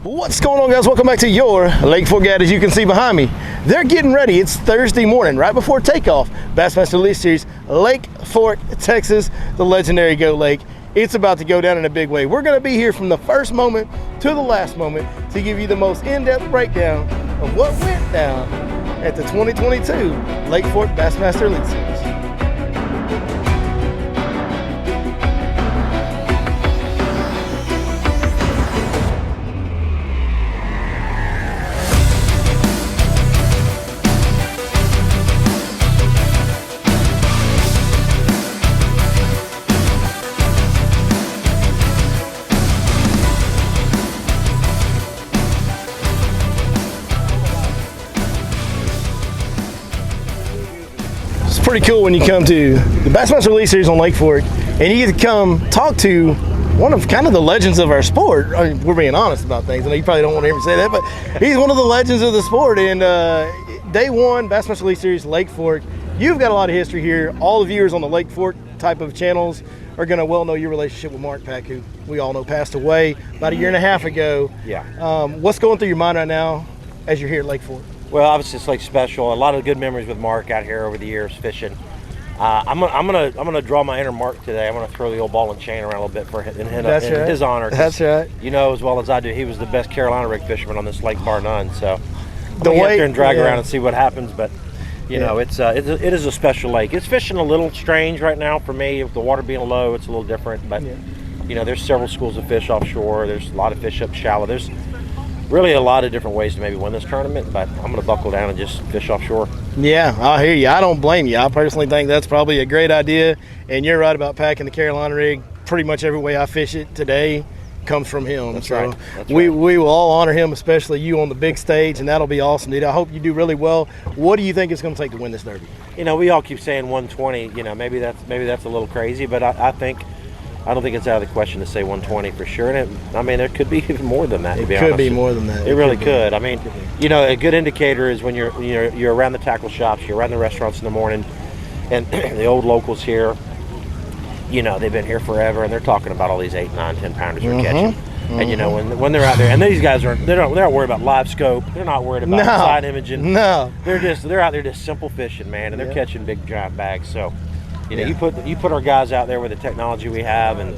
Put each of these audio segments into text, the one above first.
What's going on, guys? Welcome back to your Lake Fork Guide. As you can see behind me, they're getting ready. It's Thursday morning, right before takeoff. Bassmaster Elite Series, Lake Fork, Texas, the legendary Goat Lake. It's about to go down in a big way. We're going to be here from the first moment to the last moment to give you the most in-depth breakdown of what went down at the 2022 Lake Fork Bassmaster Elite Series. Pretty cool when you come to the Bassmaster Elite Series on Lake Fork and you get to come talk to one of kind of the legends of our sport. I mean, we're being honest about things. I know you probably don't want to hear me say that, but he's one of the legends of the sport. And day one, Bassmaster Elite Series, Lake Fork. You've got a lot of history here. All the viewers on the Lake Fork type of channels are going to well know your relationship with Mark Pack, who we all know passed away about a year and a half ago. Yeah. What's going through your mind right now as you're here at Lake Fork? Well, obviously it's like special. A lot of good memories with Mark out here over the years fishing. I'm gonna draw my inner Mark today. I'm gonna throw the old ball and chain around a little bit for in his honor. That's right. You know as well as I do, he was the best Carolina rig fisherman on this lake, bar none. So I'm gonna get there and drag around and see what happens. But you know, it is a special lake. It's fishing a little strange right now for me. With the water being low, it's a little different. But you know, there's several schools of fish offshore. There's a lot of fish up shallow. There's really a lot of different ways to maybe win this tournament, but I'm going to buckle down and just fish offshore. Yeah, I hear you. I don't blame you. I personally think that's probably a great idea, and you're right about packing the Carolina rig. Pretty much every way I fish it today comes from him. That's so right. That's we right. will all honor him, especially you on the big stage, and that'll be awesome, dude. I hope you do really well. What do you think it's going to take to win this derby? You know, we all keep saying 120. You know, maybe that's a little crazy, but I don't think it's out of the question to say 120 for sure. And I mean, there could be even more than that. It could be more than that. It really could. I mean, you know, a good indicator is when you're around the tackle shops, you're around the restaurants in the morning, and the old locals here. You know, they've been here forever, and they're talking about all these 8, 9, 10 pounders they're catching. And you know, when they're out there, and these guys they're not worried about live scope. They're not worried about side imaging. No, they're out there just simple fishing, man, and they're catching big giant bags. So. You know, you put our guys out there with the technology we have and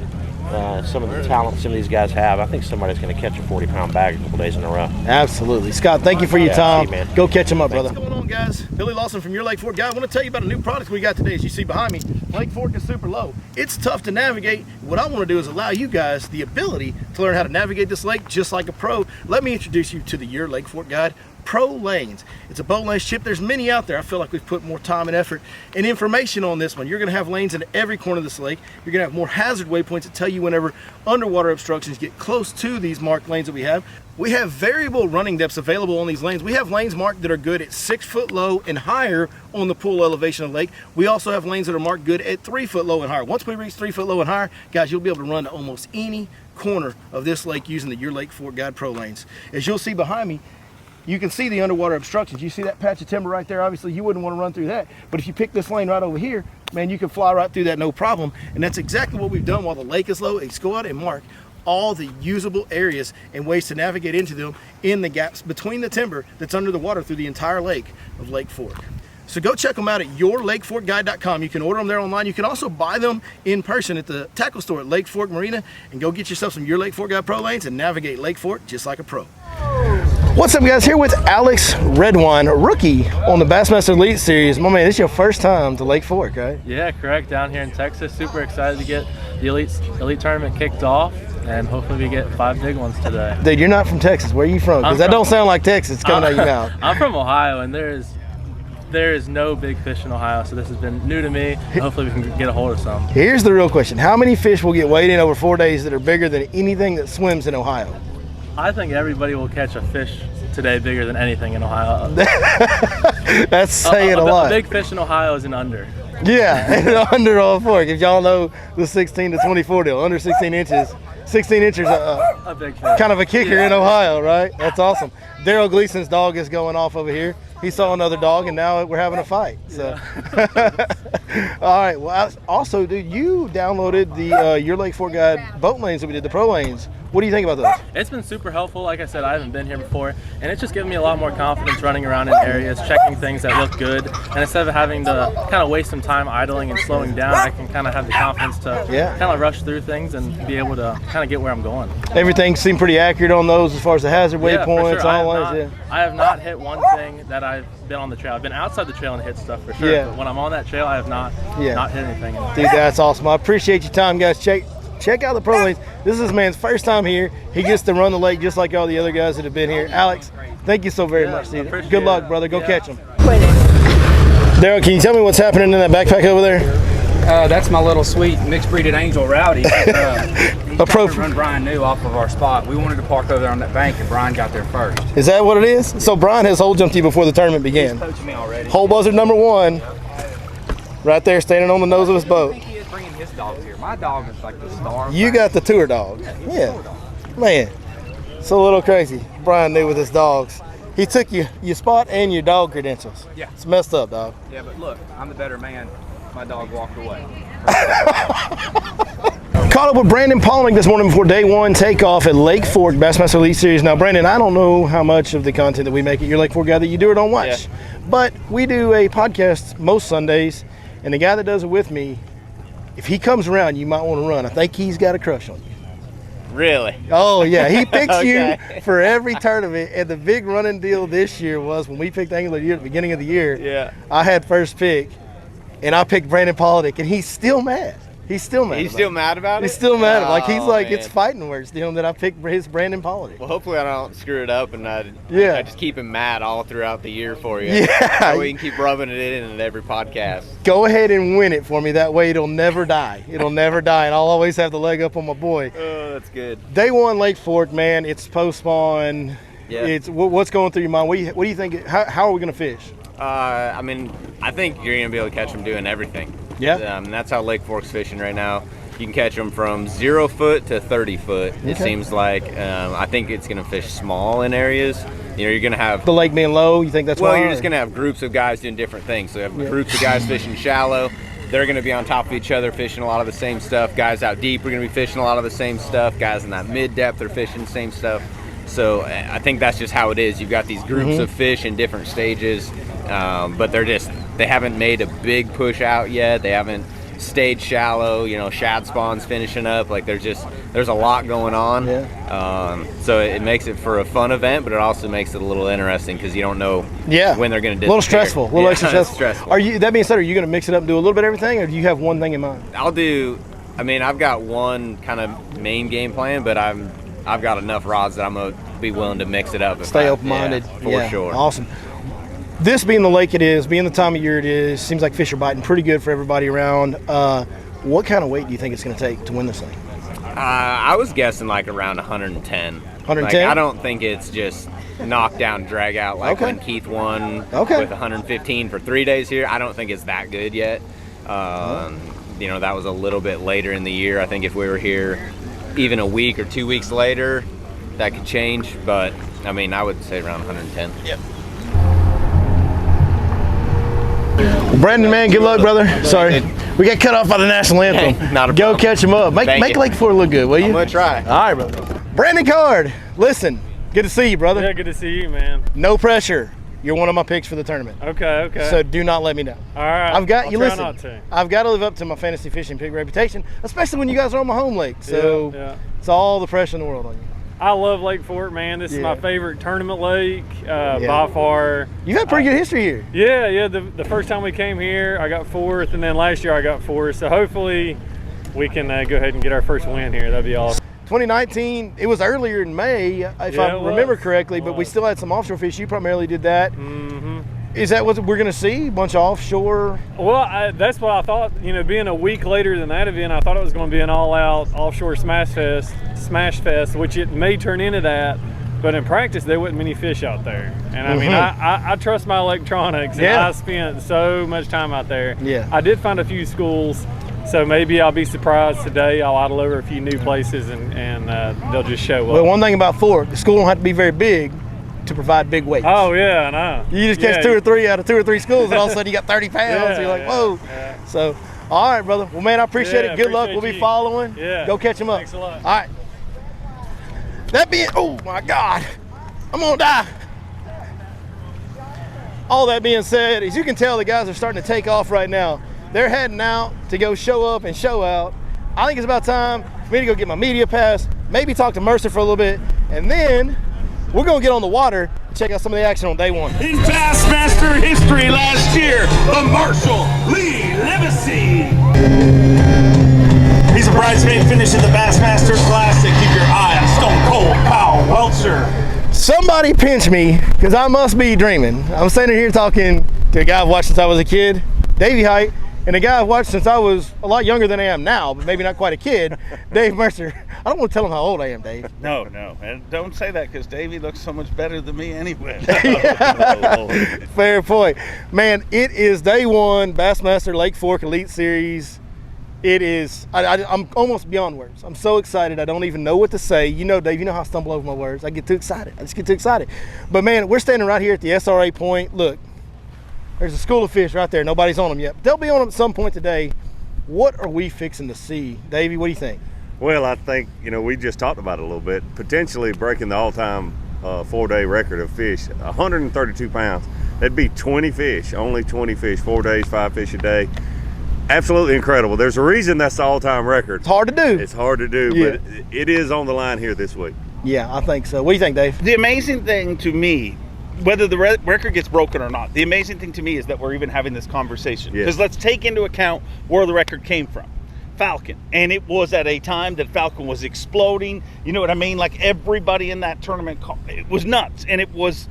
some of the talent some of these guys have. I think somebody's going to catch a 40-pound bag a couple days in a row. Absolutely. Scott, thank you for your time. See you, man. Go catch them up, brother. What's going on, guys? Billy Lawson from your Lake Fork Guy. I want to tell you about a new product we got today. As you see behind me, Lake Fork is super low. It's tough to navigate. What I want to do is allow you guys the ability to learn how to navigate this lake just like a pro. Let me introduce you to the Your Lake Fork Guide Pro Lanes. It's a boat lanes chip. There's many out there. I feel like we've put more time and effort and information on this one. You're going to have lanes in every corner of this lake. You're going to have more hazard waypoints that tell you whenever underwater obstructions get close to these marked lanes that we have. We have variable running depths available on these lanes. We have lanes marked that are good at 6 foot low and higher on the pool elevation of the lake. We also have lanes that are marked good at 3 foot low and higher. Once we reach 3 foot low and higher, guys, you'll be able to run to almost any corner of this lake using the Your Lake Fork Guide Pro Lanes. As you'll see behind me, you can see the underwater obstructions. You see that patch of timber right there? Obviously, you wouldn't want to run through that. But if you pick this lane right over here, man, you can fly right through that no problem. And that's exactly what we've done while the lake is low. Is go out and mark all the usable areas and ways to navigate into them in the gaps between the timber that's under the water through the entire lake of Lake Fork. So go check them out at yourlakeforkguide.com. You can order them there online. You can also buy them in person at the tackle store at Lake Fork Marina and go get yourself some Your Lake Fork Guide Pro Lanes and navigate Lake Fork just like a pro. What's up, guys? Here with Alex Redwine, rookie on the Bassmaster Elite Series. My man, this is your first time to Lake Fork, right? Yeah, correct. Down here in Texas. Super excited to get the Elite Tournament kicked off, and hopefully we get 5 big ones today. Dude, you're not from Texas. Where are you from? Because that don't sound like Texas coming out of your mouth. I'm from Ohio, and there is no big fish in Ohio, so this has been new to me. Hopefully we can get a hold of some. Here's the real question. How many fish will get weighed in over 4 days that are bigger than anything that swims in Ohio? I think everybody will catch a fish today bigger than anything in Ohio. That's saying a lot. A big fish in Ohio is an under. Yeah, and under on Fork. If y'all know the 16 to 24 deal, under 16 inches. 16 inches, a big fish. Kind of a kicker in Ohio, right? That's awesome. Daryl Gleason's dog is going off over here. He saw another dog, and now we're having a fight. So, Yeah. all right. Well, also, dude, you downloaded the Your Lake Fork Guide boat lanes that we did, the pro lanes. What do you think about those? It's been super helpful. Like I said, I haven't been here before, and it's just given me a lot more confidence running around in areas, checking things that look good. And instead of having to kind of waste some time idling and slowing down, I can kind of have the confidence to kind of rush through things and be able to kind of get where I'm going. Everything seemed pretty accurate on those as far as the hazard waypoints. Sure. I have not hit one thing that I've been on the trail. I've been outside the trail and hit stuff for sure. But when I'm on that trail, I have not hit anything. Dude, that's awesome. I appreciate your time, guys. Check out the pro lanes. This is this man's first time here. He gets to run the lake just like all the other guys that have been here. Alex, thank you so very much, dude. Good luck, brother. Go catch them. Daryl, can you tell me what's happening in that backpack over there? That's my little sweet mixed-breeded angel Rowdy. He's trying to run Brian New off of our spot. We wanted to park over there on that bank, and Brian got there first. Is that what it is? So Brian has hole jumped you before the tournament began. He's coaching me already. Hole buzzard number 1, right there, standing on the nose of his boat. I think he is bringing his dogs here. My dog is like the star. You got the tour dog. Yeah, man. It's a little crazy. Brian New with his dogs. He took your spot and your dog credentials. Yeah. It's messed up, dog. Yeah, but look, I'm the better man. My dog walked away. Caught up with Brandon Palnick this morning before day 1 takeoff at Lake Fork Bassmaster Elite Series. Now, Brandon, I don't know how much of the content that we make at your Lake Fork guy that you do it on watch, but we do a podcast most Sundays, and the guy that does it with me, if he comes around, you might want to run. I think he's got a crush on you. Really? Oh, yeah. He picks you for every tournament, and the big running deal this year was when we picked Angler of the Year at the beginning of the year, I had first pick, and I picked Brandon Palnick, and he's still mad. He's still mad. He's still mad about it? He's still mad. Like, he's like, man. It's fighting words to him that I picked his Brandon Palnick. Well, hopefully I don't screw it up and I just keep him mad all throughout the year for you. Yeah. So we can keep rubbing it in at every podcast. Go ahead and win it for me. That way it'll never die. It'll never die, and I'll always have the leg up on my boy. Oh, that's good. Day 1, Lake Fork, man. It's post-spawn. Yeah. It's what's going through your mind? What do you think? How are we going to fish? I mean, I think you're going to be able to catch them doing everything. Yeah. And that's how Lake Fork's fishing right now. You can catch them from 0 foot to 30 foot. It seems like. I think it's going to fish small in areas. You know, you're going to have the lake being low. You think that's well? why? You're just going to have groups of guys doing different things. So you have groups of guys fishing shallow. They're going to be on top of each other, fishing a lot of the same stuff. Guys out deep are going to be fishing a lot of the same stuff. Guys in that mid depth are fishing the same stuff. So I think that's just how it is. You've got these groups of fish in different stages, but they haven't made a big push out yet. They haven't stayed shallow. You know, shad spawn's finishing up. Like there's a lot going on. So it makes it for a fun event, but it also makes it a little interesting because you don't know when they're going to disappear. A little stressful. A little extra stressful. That being said, are you going to mix it up and do a little bit of everything, or do you have one thing in mind? I've got one kind of main game plan, but I've got enough rods that I'm going to be willing to mix it up. Stay open-minded. For sure. Awesome. This being the lake it is, being the time of year it is, seems like fish are biting pretty good for everybody around. What kind of weight do you think it's going to take to win this thing? I was guessing like around 110. 110? Like, I don't think it's just knock down, drag out like when Keith won with 115 for 3 days here. I don't think it's that good yet. You know, that was a little bit later in the year. I think if we were here even a week or 2 weeks later, that could change. But, I mean, I would say around 110. Yep. Well, Brandon, man, good luck, brother. Sorry. We got cut off by the national anthem. Hey, not a Go problem. Catch him up. Make Lake Fork look good, will you? I'm going to try. All right, brother. Brandon Card, listen, good to see you, brother. Yeah, good to see you, man. No pressure. You're one of my picks for the tournament. Okay. So do not let me down. All right. I've got I'll you. try Listen, not to. I've got to live up to my fantasy fishing pick reputation, especially when you guys are on my home lake. So it's all the pressure in the world on you. I love Lake Fork, man. This is my favorite tournament lake by far. You've had pretty good history here. Yeah. The first time we came here, I got fourth, and then last year I got fourth. So hopefully we can go ahead and get our first win here. That'd be awesome. 2019, it was earlier in May, if I remember correctly, but we still had some offshore fish. You primarily did that. Mm-hmm. Is that what we're going to see? A bunch of offshore? Well, that's what I thought. You know, being a week later than that event, I thought it was going to be an all-out offshore smash fest, which it may turn into that. But in practice, there wasn't many fish out there. And I mean, I trust my electronics, and I spent so much time out there. Yeah. I did find a few schools, so maybe I'll be surprised today. I'll idle over a few new places, and they'll just show up. Well, one thing about Fork, the school don't have to be very big to provide big weights. Oh, yeah, I know. You just catch 2 or 3 out of 2 or 3 schools, and all of a sudden you got 30 pounds. You're like, whoa. Yeah. So, all right, brother. Well, man, I appreciate it. Good luck. We'll be following. Yeah. Go catch them up. Thanks a lot. All right. That being, oh my God, I'm gonna die. All that being said, as you can tell, the guys are starting to take off right now. They're heading out to go show up and show out. I think it's about time for me to go get my media pass, maybe talk to Mercer for a little bit, and then we're gonna get on the water and check out some of the action on day one. In Bassmaster history last year, the Marshall Lee Livesey. He's a bridesmaid finishing the Bassmaster Classic. Keep your eye on Stone Cold Kyle Welcher. Somebody pinch me, because I must be dreaming. I'm standing here talking to a guy I've watched since I was a kid, Davey Height, and a guy I've watched since I was a lot younger than I am now, but maybe not quite a kid, Dave Mercer. I don't want to tell him how old I am, Dave. No, and don't say that, because Davey looks so much better than me anyway. Fair point. Man, it is day one, Bassmaster Lake Fork Elite Series. It is, I'm almost beyond words. I'm so excited, I don't even know what to say. You know, Dave, you know how I stumble over my words. I get too excited. I just get too excited. But man, we're standing right here at the SRA point. Look, there's a school of fish right there. Nobody's on them yet. They'll be on them at some point today. What are we fixing to see? Davey, what do you think? Well, I think, we just talked about it a little bit. Potentially breaking the all-time 4-day record of fish, 132 pounds. That'd be 20 fish, only 20 fish, 4 days, 5 fish a day. Absolutely incredible. There's a reason that's the all-time record. It's hard to do. It's hard to do, yeah. But it is on the line here this week. Yeah, I think so. What do you think, Dave? The amazing thing to me, whether the record gets broken or not, the amazing thing to me is that we're even having this conversation. Because Yes. let's take into account where the record came from. Falcon. And it was at a time that Falcon was exploding. You know what I mean? Like everybody in that tournament, it was nuts. And it was,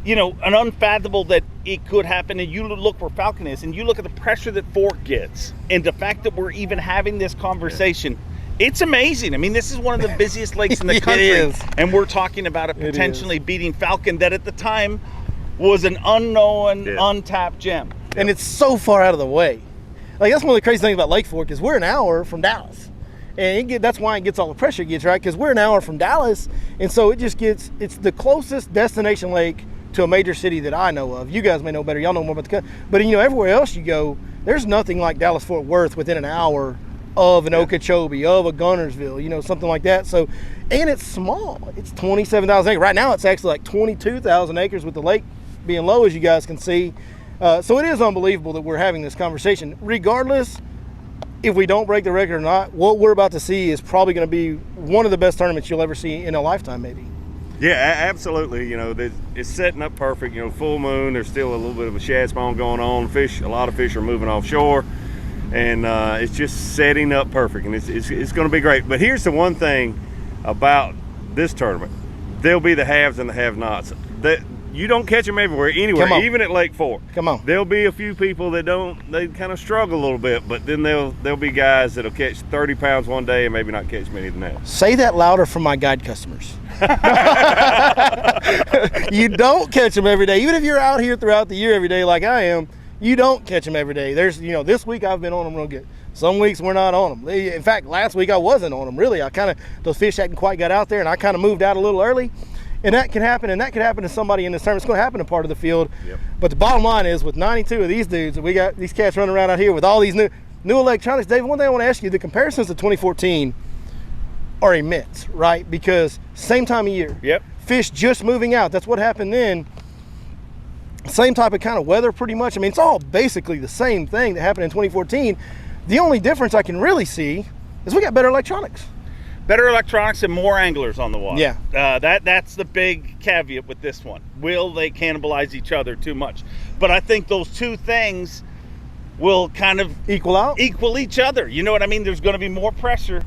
an unfathomable that it could happen. And you look where Falcon is, and you look at the pressure that Fork gets, and the fact that we're even having this conversation, it's amazing. I mean, this is one of the busiest lakes in the country. It is. And we're talking about it potentially beating Falcon, that at the time was an unknown, untapped gem. And it's so far out of the way. Like, that's one of the crazy things about Lake Fork is we're an hour from Dallas. And that's why it gets all the pressure it gets, right? Because we're an hour from Dallas. And so it just gets, it's the closest destination lake to a major city that I know of. You guys may know better. Y'all know more about the country. But, everywhere else you go, there's nothing like Dallas-Fort Worth within an hour of an Okeechobee, of a Gunnersville, something like that. So, and it's small. It's 27,000 acres. Right now it's actually like 22,000 acres with the lake being low, as you guys can see. So it is unbelievable that we're having this conversation. Regardless, if we don't break the record or not, what we're about to see is probably going to be one of the best tournaments you'll ever see in a lifetime, maybe. Yeah, absolutely. It's setting up perfect. Full moon. There's still a little bit of a shad spawn going on. A lot of fish are moving offshore, and it's just setting up perfect. And it's going to be great. But here's the one thing about this tournament: there'll be the haves and the have-nots. You don't catch them everywhere, anywhere, even at Lake Fork. Come on. There'll be a few people that they kind of struggle a little bit, but then there'll be guys that'll catch 30 pounds one day and maybe not catch many the next. Say that louder for my guide customers. You don't catch them every day. Even if you're out here throughout the year every day like I am, you don't catch them every day. There's, this week I've been on them real good. Some weeks we're not on them. In fact, last week I wasn't on them, really. Those fish hadn't quite got out there, and I kind of moved out a little early. And that can happen, and that could happen to somebody in this tournament. It's going to happen in part of the field. Yep. But the bottom line is, with 92 of these dudes, we got these cats running around out here with all these new electronics. Dave, one thing I want to ask you, the comparisons to 2014 are immense, right? Because same time of year. Yep. Fish just moving out. That's what happened then. Same type of kind of weather, pretty much. I mean, it's all basically the same thing that happened in 2014. The only difference I can really see is we got better electronics. Better electronics and more anglers on the water. Yeah. That's the big caveat with this one. Will they cannibalize each other too much? But I think those two things will kind of equal each other. You know what I mean? There's going to be more pressure.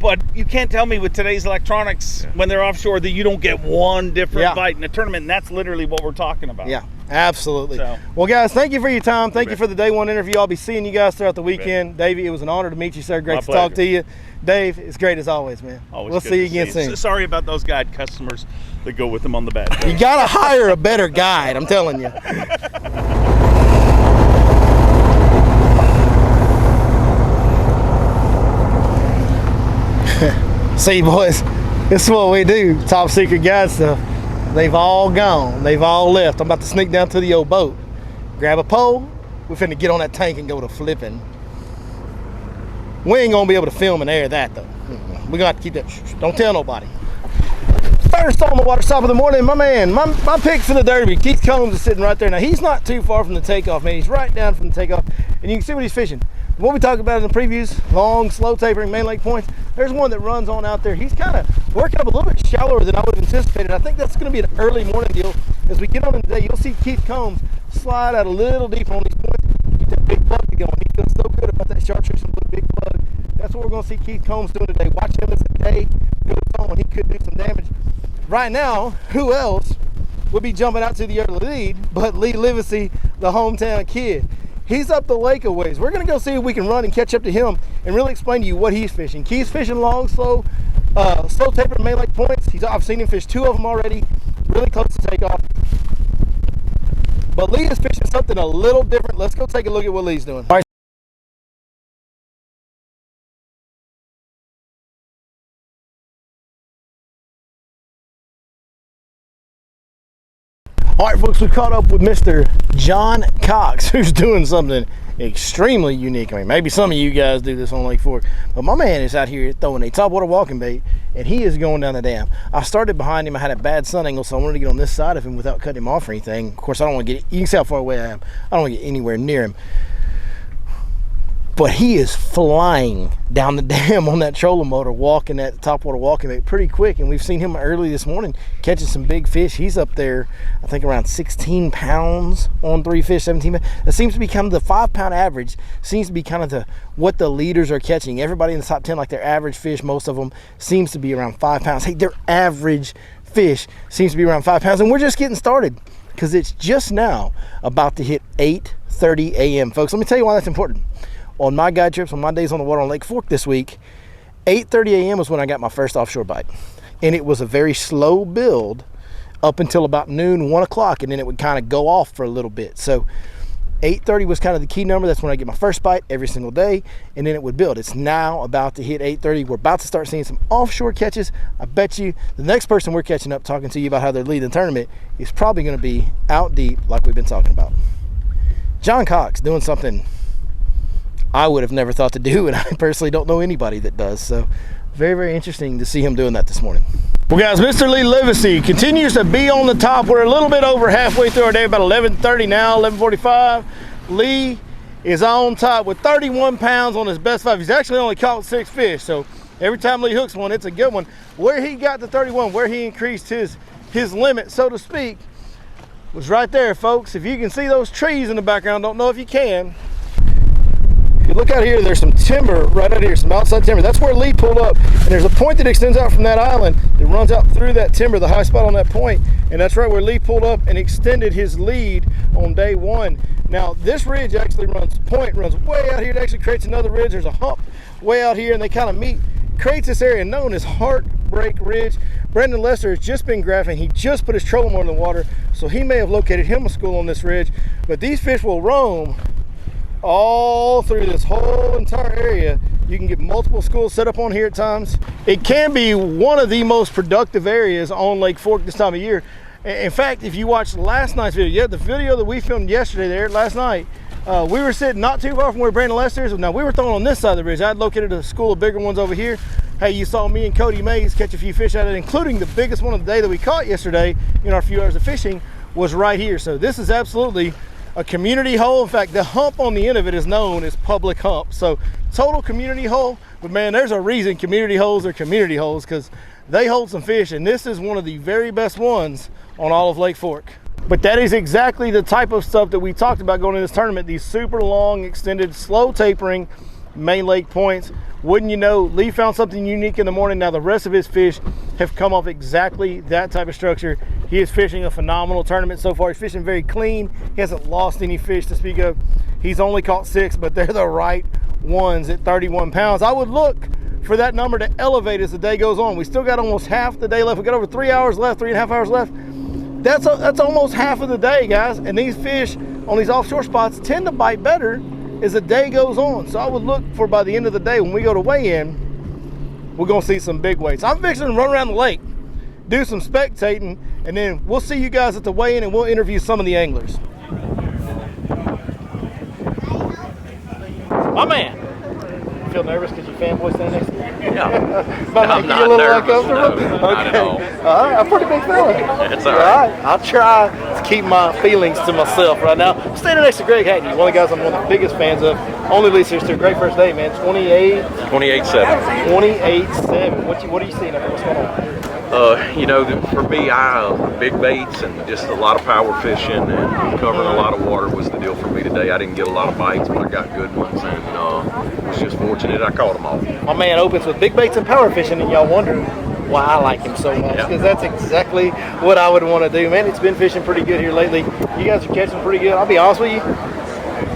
But you can't tell me with today's electronics when they're offshore that you don't get one different bite in a tournament. And that's literally what we're talking about. Yeah, absolutely. So, well, guys, thank you for your time. Thank you for the day one interview. I'll be seeing you guys throughout the weekend. Davey, it was an honor to meet you, sir. Great to talk to you. Dave, it's great as always, man. Always we'll see you again soon. Sorry about those guide customers that go with them on the bad day. You got to hire a better guide, I'm telling you. See, boys, this is what we do. Top secret guide stuff. They've all gone. They've all left. I'm about to sneak down to the old boat, grab a pole. We're finna get on that tank and go to flipping. We ain't gonna be able to film and air that though. We're gonna have to keep that. Don't tell nobody. First on the water stop of the morning, my man, my pick for the Derby, Keith Combs, is sitting right there. Now, he's not too far from the takeoff, man. He's right down from the takeoff, and you can see what he's fishing. What we talked about in the previews, long, slow tapering main lake points. There's one that runs on out there. He's kind of working up a little bit shallower than I would have anticipated. I think that's going to be an early morning deal. As we get on in today, you'll see Keith Combs slide out a little deeper on these points. Get that big plug going. He's doing so good about that chartreuse and blue big plug. That's what we're going to see Keith Combs doing today. Watch him as the day goes on. He could do some damage. Right now, who else would be jumping out to the early lead but Lee Livesey, the hometown kid? He's up the lake a ways. We're going to go see if we can run and catch up to him and really explain to you what he's fishing. Keith's fishing long, slow taper main lake points. I've seen him fish 2 of them already, really close to takeoff. But Lee is fishing something a little different. Let's go take a look at what Lee's doing. All right. All right, folks, we caught up with Mr. John Cox, who's doing something extremely unique. I mean, maybe some of you guys do this on Lake Fork, but my man is out here throwing a topwater walking bait, and he is going down the dam. I started behind him. I had a bad sun angle, so I wanted to get on this side of him without cutting him off or anything. Of course, I don't want to get, you can see how far away I am. I don't want to get anywhere near him. But he is flying down the dam on that trolling motor, walking that topwater walking bait pretty quick. And we've seen him early this morning catching some big fish. He's up there, I think, around 16 pounds on 3 fish, 17 pounds. That seems to be kind of the 5-pound average. Seems to be kind of what the leaders are catching. Everybody in the top 10, like their average fish, most of them seems to be around 5 pounds. Hey, their average fish seems to be around 5 pounds. And we're just getting started because it's just now about to hit 8:30 a.m. Folks, let me tell you why that's important. On my guide trips, on my days on the water on Lake Fork this week, 8:30 a.m. was when I got my first offshore bite. And it was a very slow build up until about noon, 1 o'clock, and then it would kind of go off for a little bit. So 8:30 was kind of the key number. That's when I get my first bite every single day, and then it would build. It's now about to hit 8:30. We're about to start seeing some offshore catches. I bet you the next person we're catching up talking to you about how they're leading the tournament is probably going to be out deep like we've been talking about. John Cox doing something I would have never thought to do, and I personally don't know anybody that does. So very, very interesting to see him doing that this morning. Well, guys, Mr. Lee Livesey continues to be on the top. We're a little bit over halfway through our day, about 11:30 now, 11:45. Lee is on top with 31 pounds on his best 5. He's actually only caught 6 fish, so every time Lee hooks one, it's a good one. Where he got to 31, where he increased his limit, so to speak, was right there, folks. If you can see those trees in the background, don't know if you can. You look out here, there's some timber right out here, some outside timber. That's where Lee pulled up. And there's a point that extends out from that island that runs out through that timber, the high spot on that point. And that's right where Lee pulled up and extended his lead on day 1. Now, this ridge actually runs way out here. It actually creates another ridge. There's a hump way out here, and they kind of meet. Creates this area known as Heartbreak Ridge. Brendan Lester has just been graphing. He just put his trolling motor in the water, so he may have located him a school on this ridge. But these fish will roam all through this whole entire area. You can get multiple schools set up on here at times. It can be one of the most productive areas on Lake Fork this time of year. In fact, if you watched last night's video, the video that we filmed yesterday there last night, we were sitting not too far from where Brandon Lester is. Now, we were throwing on this side of the bridge. I had located a school of bigger ones over here. Hey, you saw me and Cody Mays catch a few fish out of it, including the biggest one of the day that we caught yesterday in our few hours of fishing was right here. So this is absolutely a community hole. In fact, the hump on the end of it is known as public hump. So total community hole. But man, there's a reason community holes are community holes, because they hold some fish, and this is one of the very best ones on all of Lake Fork. But that is exactly the type of stuff that we talked about going in this tournament. These super long, extended, slow tapering main lake points. Wouldn't you know, Lee found something unique in the morning. Now the rest of his fish have come off exactly that type of structure. He is fishing a phenomenal tournament so far. He's fishing very clean. He hasn't lost any fish to speak of. He's only caught 6, but they're the right ones at 31 pounds. I would look for that number to elevate as the day goes on. We still got almost half the day left. We got over 3 hours left, 3.5 hours left. That's almost half of the day, guys. And these fish on these offshore spots tend to bite better as the day goes on. So I would look for, by the end of the day, when we go to weigh in, we're gonna see some big weights. I'm fixing to run around the lake, do some spectating, and then we'll see you guys at the weigh-in, and we'll interview some of the anglers. My man. You feel nervous because your fanboy's standing next to you? I'm not nervous. No, not at all. All right, I'm a pretty big fella. It's all right. I'll try to keep my feelings to myself right now. I'm standing next to Greg Hatton, one of the guys I'm one of the biggest fans of. Only lease here, too. Great first day, man. 28. 28-7. 28-7. What are you seeing up there? What's going on? You know, for me, big baits and just a lot of power fishing and covering a lot of water was the deal for me today. I didn't get a lot of bites, but I got good ones, and was just fortunate I caught them all. My man opens with big baits and power fishing, and y'all wonder why I like him so much, because that's exactly what I would want to do, man. It's been fishing pretty good here lately. You guys are catching pretty good. I'll be honest with you.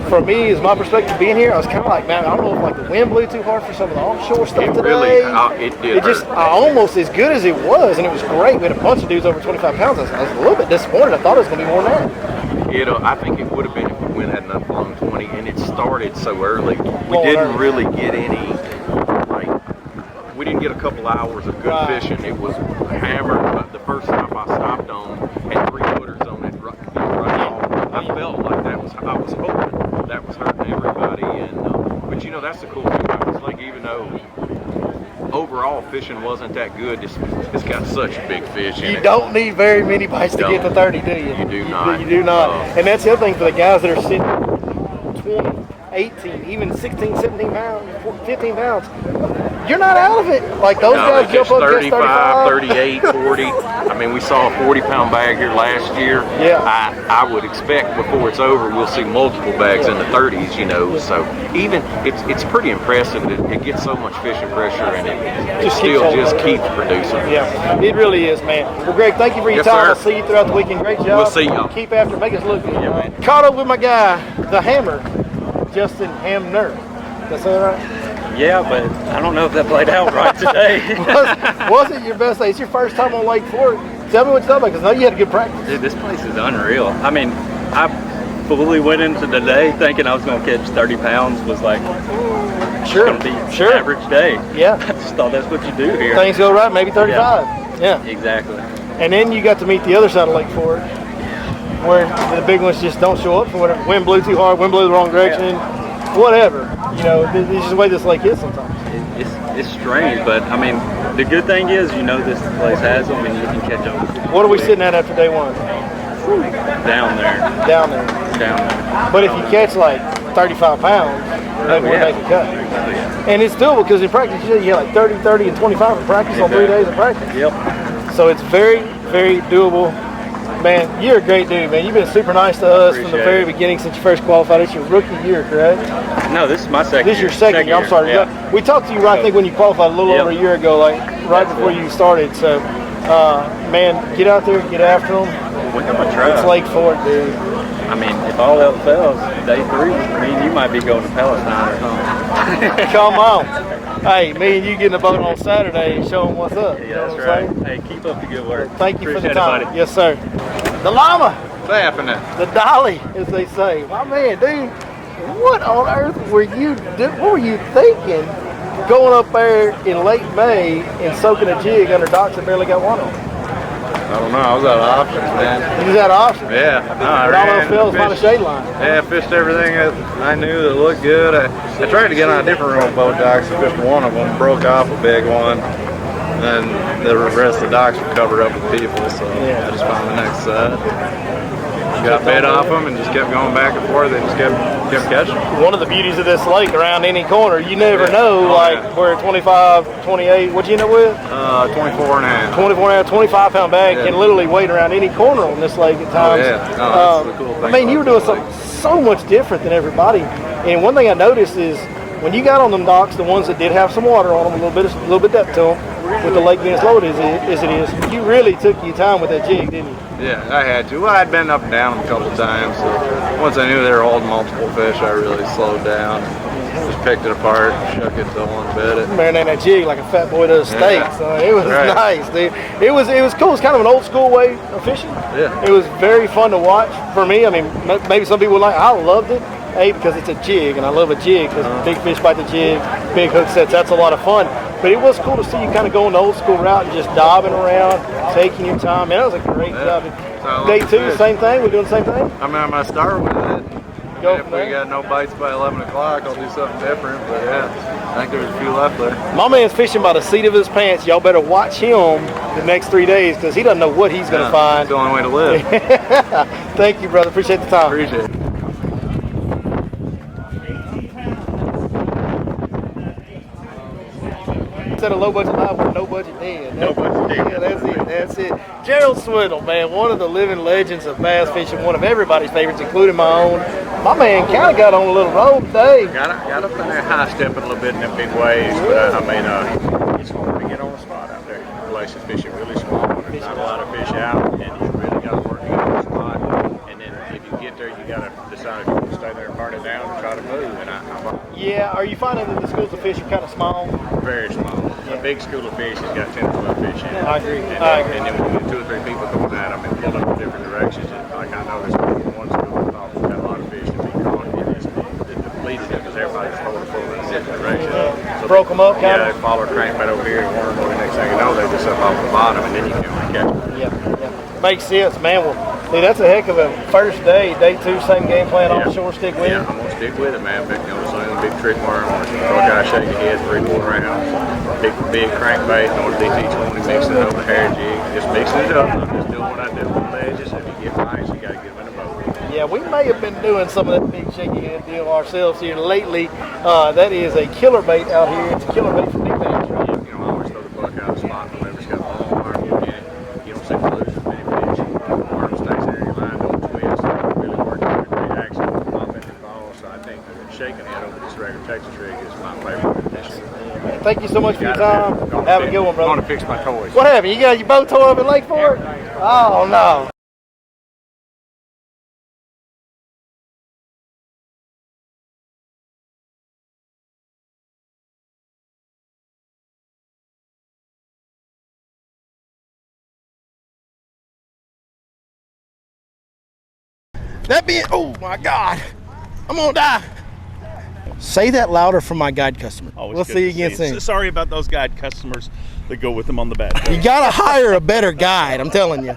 For me, as my perspective being here, I was kind of like, man, I don't know if like the wind blew too hard for some of the offshore stuff today. It did. Almost as good as it was, and it was great. We had a bunch of dudes over 25 pounds. I was a little bit disappointed. I thought it was going to be more than that. I think it would have been if the wind hadn't blown 20, and it started so early. We didn't really get any, we didn't get a couple hours of good fishing. It was hammered, but the first stop I stopped on had 3-footers on it right off. I felt like I was hoping that was hurting everybody, but you know, that's the cool thing about this lake. Even though overall fishing wasn't that good, it's got such big fish in it. You don't need very many bites to get to 30, do you? You do not. You do not. And that's the other thing for the guys that are sitting 20, 18, even 16, 17 pounds, 15 pounds. You're not out of it. Like those guys jump up 35, 38, 40. I mean, we saw a 40-pound bag here last year. Yeah. I would expect before it's over, we'll see multiple bags in the 30s, you know. So even it's pretty impressive that it gets so much fishing pressure and it still just keeps producing. Yeah, it really is, man. Well, Greg, thank you for your time. I'll see you throughout the weekend. Great job. We'll see y'all. Keep after, make us look good. Yeah, man. Caught up with my guy, the Hammer, Justin Hamner. Did I say that right? Yeah, but I don't know if that played out right today. Wasn't your best day? It's your first time on Lake Fork. Tell me what you thought about it, because I know you had a good practice. Dude, this place is unreal. I mean, I fully went into the day thinking I was going to catch 30 pounds. Was like, sure, going to be average day. Yeah. I just thought that's what you do here. Things go right, maybe 35. Yeah. Exactly. And then you got to meet the other side of Lake Fork, where the big ones just don't show up for whatever. Wind blew too hard, wind blew the wrong direction. Whatever, you know, this is the way this lake is sometimes. It's strange, but I mean, the good thing is, you know, this place has them and you can catch them. What are we sitting at after day one? Down there. Down there. Down there. But if you catch like 35 pounds, maybe we'll make a cut. And it's doable because in practice, you get like 30, 30, and 25 in practice on 3 days of practice. Yep. So it's very, very doable. Man, you're a great dude, man. You've been super nice to us from the very beginning since you first qualified. It's your rookie year, correct? No, this is my second year. This is your second year. I'm sorry. Yeah. We talked to you, I think, when you qualified a little over a year ago, like right before you started. So, man, get out there, get after them. We're going to try. It's Lake Fork, dude. I mean, if all else fails, day 3, me and you might be going to Palestine or something. Come on. Hey, me and you get in the boat on Saturday and show them what's up. Yeah, that's right. Hey, keep up the good work. Thank you for the Appreciate time. it, buddy. Yes, sir. The llama. What's happening? The dolly, as they say. My man, dude, what on earth were you thinking going up there in late May and soaking a jig under docks that barely got one on? I don't know. I was out of options, man. You was out of options? Yeah. No, I all those fellas find a shade line. Yeah, I fished everything that I knew that looked good. I tried to get on a different row of boat docks. I fished one of them, broke off a big one. And then the rest of the docks were covered up with people, so I just found the next set. Got bait off them and just kept going back and forth. They just kept catching. One of the beauties of this lake, around any corner, you never know, where 25, 28, what'd you end up with? 24 and a half. 24 and a half, 25-pound bag can literally wait around any corner on this lake at times. Oh, that's the cool thing. I mean, you were doing something so much different than everybody. And one thing I noticed is when you got on them docks, the ones that did have some water on them, a little bit depth to them, with the lake being as low as it is, you really took your time with that jig, didn't you? Yeah, I had to. Well, I'd been up and down them a couple of times, so once I knew they were holding multiple fish, I really slowed down. Just picked it apart, shook it till one bit it. Marinating that jig like a fat boy does steak. So it was nice, dude. It was cool. It's kind of an old school way of fishing. Yeah. It was very fun to watch for me. I mean, maybe some people like. I loved it. A, because it's a jig, and I love a jig because big fish bite the jig, big hook sets. That's a lot of fun. But it was cool to see you kind of going the old school route and just dobbing around, taking your time. Man, that was a great job. Day 2, same thing. We're doing the same thing. I mean, I'm gonna start with it. Go if we got no bites by 11 o'clock, I'll do something different. But yeah. I think there's a few left there. My man's fishing by the seat of his pants. Y'all better watch him the next 3 days because he doesn't know what he's going to find. It's the only way to live. Thank you, brother. Appreciate the time. Appreciate it. Instead of low budget live with no budget dead. No budget dead. Yeah, that's it. That's it. Gerald Swiddle, man, one of the living legends of bass fishing, one of everybody's favorites, including my own. My man kind of got on a little roll today. Got up in there high stepping a little bit in them big waves, but I mean, it's hard to get on the spot out there. Glacier fishing really small. There's not a lot of fish out, and you really got to work to get on the spot. And then if you get there, you got to decide if you want to stay there and burn it down or try to move. And Yeah, are you finding that the schools of fish are kind of small? very small. A big school of fish has got 10 or 12 fish in it. I agree. And, I agree. And then when you get 2 or 3 people going at them and pulling in different directions, and like I noticed one school of thought had a lot of fish and be caught and it depleted it because everybody's pulling in a different direction. So broke them up, kind Yeah, of? they follow a crankbait over here and one or the next thing you know, they just up off the bottom and then you can't really catch them. Yeah. Makes sense, man. Well, dude, that's a heck of a first day. Day 2, same game plan, offshore, stick with it. Yeah, I'm going to stick with it, man. Big, big trick worm, throw a guy shaking head 3/4 rounds, big crankbait, north DT20, mixing it over hair jig, just mixing it up. I'm just doing what I do with ledges. If you get bites, you got to get them in the boat. Yeah, we may have been doing some of that big shaky head deal ourselves here lately. That is a killer bait out here. It's a killer bait for big baits, right? I always throw the buck out of the spot. Whoever's got a long arm, you don't seem to lose as many fish. Arm stays there, your line don't twist. Really working with great action, pop in the ball. So I think that shaking head over this regular Texas rig is my favorite condition. Thank you so much for your time. Have a good one, brother. I'm going to fix my toys. What happened? You got your boat tore up in Lake Fork? Oh, no. That being, oh my God, I'm gonna die. Say that louder for my guide customer. Always We'll good see you to again you. soon. Sorry about those guide customers that go with them on the bad. You gotta hire a better guide, I'm telling you.